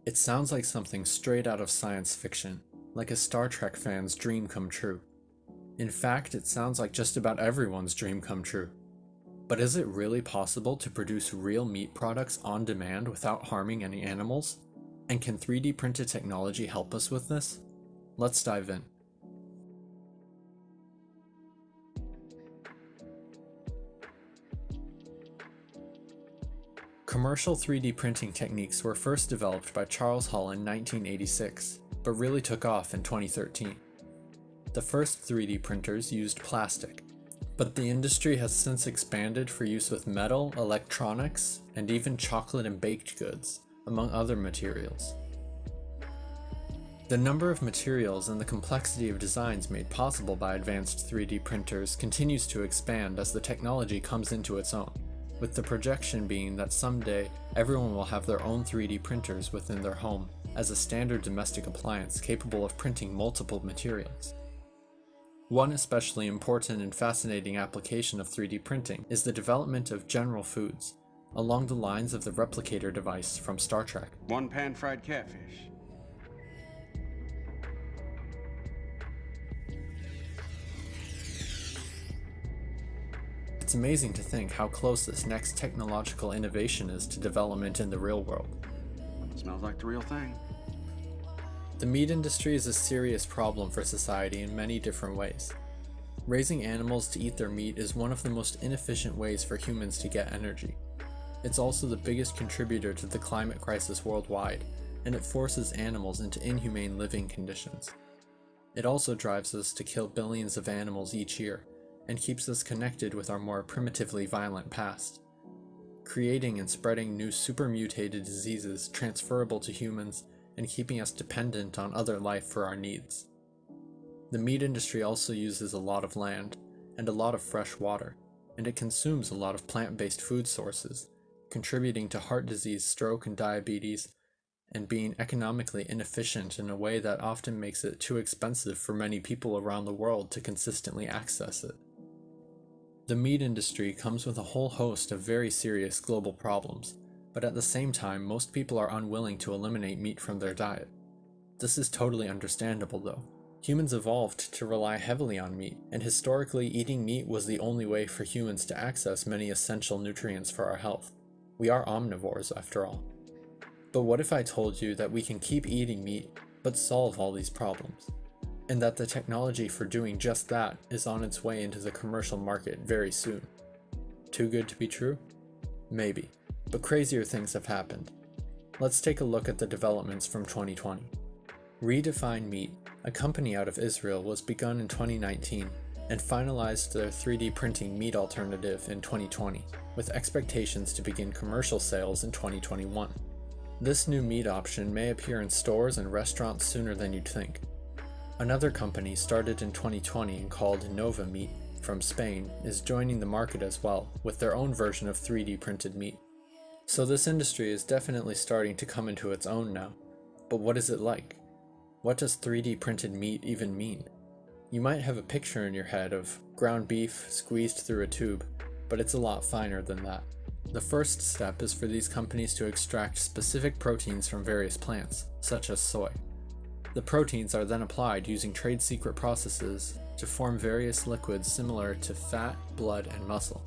It sounds like something straight out of science fiction, like a Star Trek fan's dream come true. In fact, it sounds like just about everyone's dream come true. But is it really possible to produce real meat products on demand without harming any animals? And can 3D printed technology help us with this? Let's dive in. Commercial 3D printing techniques were first developed by Charles Hull in 1986, but really took off in 2013. The first 3D printers used plastic, but the industry has since expanded for use with metal, electronics, and even chocolate and baked goods, among other materials. The number of materials and the complexity of designs made possible by advanced 3D printers continues to expand as the technology comes into its own, with the projection being that someday everyone will have their own 3D printers within their home as a standard domestic appliance capable of printing multiple materials. One especially important and fascinating application of 3D printing is the development of general foods, along the lines of the replicator device from Star Trek. One pan-fried catfish. It's amazing to think how close this next technological innovation is to development in the real world. Smells like the real thing. The meat industry is a serious problem for society in many different ways. Raising animals to eat their meat is one of the most inefficient ways for humans to get energy. It's also the biggest contributor to the climate crisis worldwide, and it forces animals into inhumane living conditions. It also drives us to kill billions of animals each year, and keeps us connected with our more primitively violent past, creating and spreading new super-mutated diseases transferable to humans and keeping us dependent on other life for our needs. The meat industry also uses a lot of land and a lot of fresh water, and it consumes a lot of plant-based food sources, contributing to heart disease, stroke, and diabetes, and being economically inefficient in a way that often makes it too expensive for many people around the world to consistently access it. The meat industry comes with a whole host of very serious global problems, but at the same time most people are unwilling to eliminate meat from their diet. This is totally understandable though. Humans evolved to rely heavily on meat, and historically eating meat was the only way for humans to access many essential nutrients for our health. We are omnivores after all. But what if I told you that we can keep eating meat, but solve all these problems? And that the technology for doing just that is on its way into the commercial market very soon. Too good to be true? Maybe, but crazier things have happened. Let's take a look at the developments from 2020. Redefine Meat, a company out of Israel, was begun in 2019 and finalized their 3D printing meat alternative in 2020, with expectations to begin commercial sales in 2021. This new meat option may appear in stores and restaurants sooner than you'd think. Another company started in 2020 and called Nova Meat from Spain is joining the market as well with their own version of 3D printed meat. So this industry is definitely starting to come into its own now. But what is it like? What does 3D printed meat even mean? You might have a picture in your head of ground beef squeezed through a tube, but it's a lot finer than that. The first step is for these companies to extract specific proteins from various plants, such as soy. The proteins are then applied using trade secret processes to form various liquids similar to fat, blood, and muscle.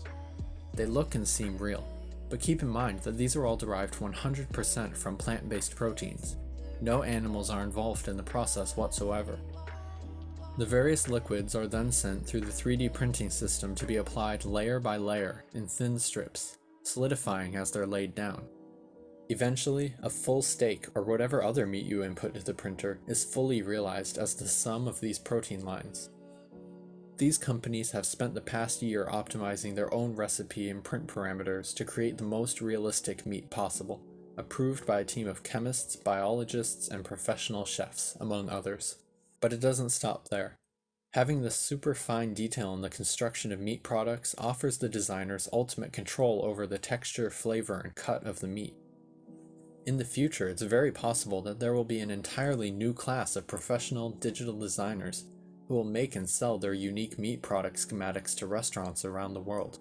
They look and seem real, but keep in mind that these are all derived 100% from plant-based proteins. No animals are involved in the process whatsoever. The various liquids are then sent through the 3D printing system to be applied layer by layer in thin strips, solidifying as they're laid down. Eventually, a full steak or whatever other meat you input to the printer is fully realized as the sum of these protein lines. These companies have spent the past year optimizing their own recipe and print parameters to create the most realistic meat possible, approved by a team of chemists, biologists, and professional chefs, among others. But it doesn't stop there. Having this super fine detail in the construction of meat products offers the designers ultimate control over the texture, flavor, and cut of the meat. In the future, it's very possible that there will be an entirely new class of professional digital designers who will make and sell their unique meat product schematics to restaurants around the world.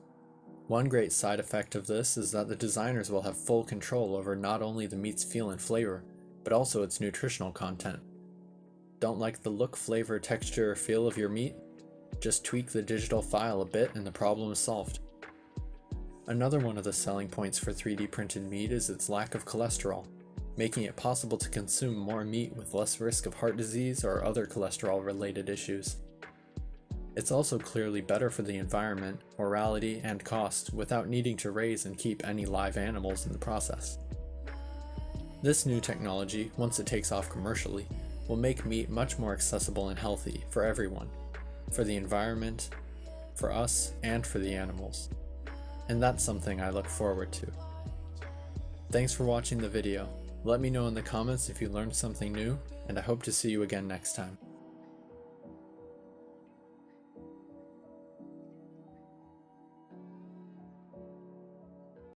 One great side effect of this is that the designers will have full control over not only the meat's feel and flavor, but also its nutritional content. Don't like the look, flavor, texture, or feel of your meat? Just tweak the digital file a bit and the problem is solved. Another one of the selling points for 3D printed meat is its lack of cholesterol, making it possible to consume more meat with less risk of heart disease or other cholesterol-related issues. It's also clearly better for the environment, morality, and cost without needing to raise and keep any live animals in the process. This new technology, once it takes off commercially, will make meat much more accessible and healthy for everyone, for the environment, for us, and for the animals. And that's something I look forward to. Thanks for watching the video. Let me know in the comments if you learned something new, and I hope to see you again next time.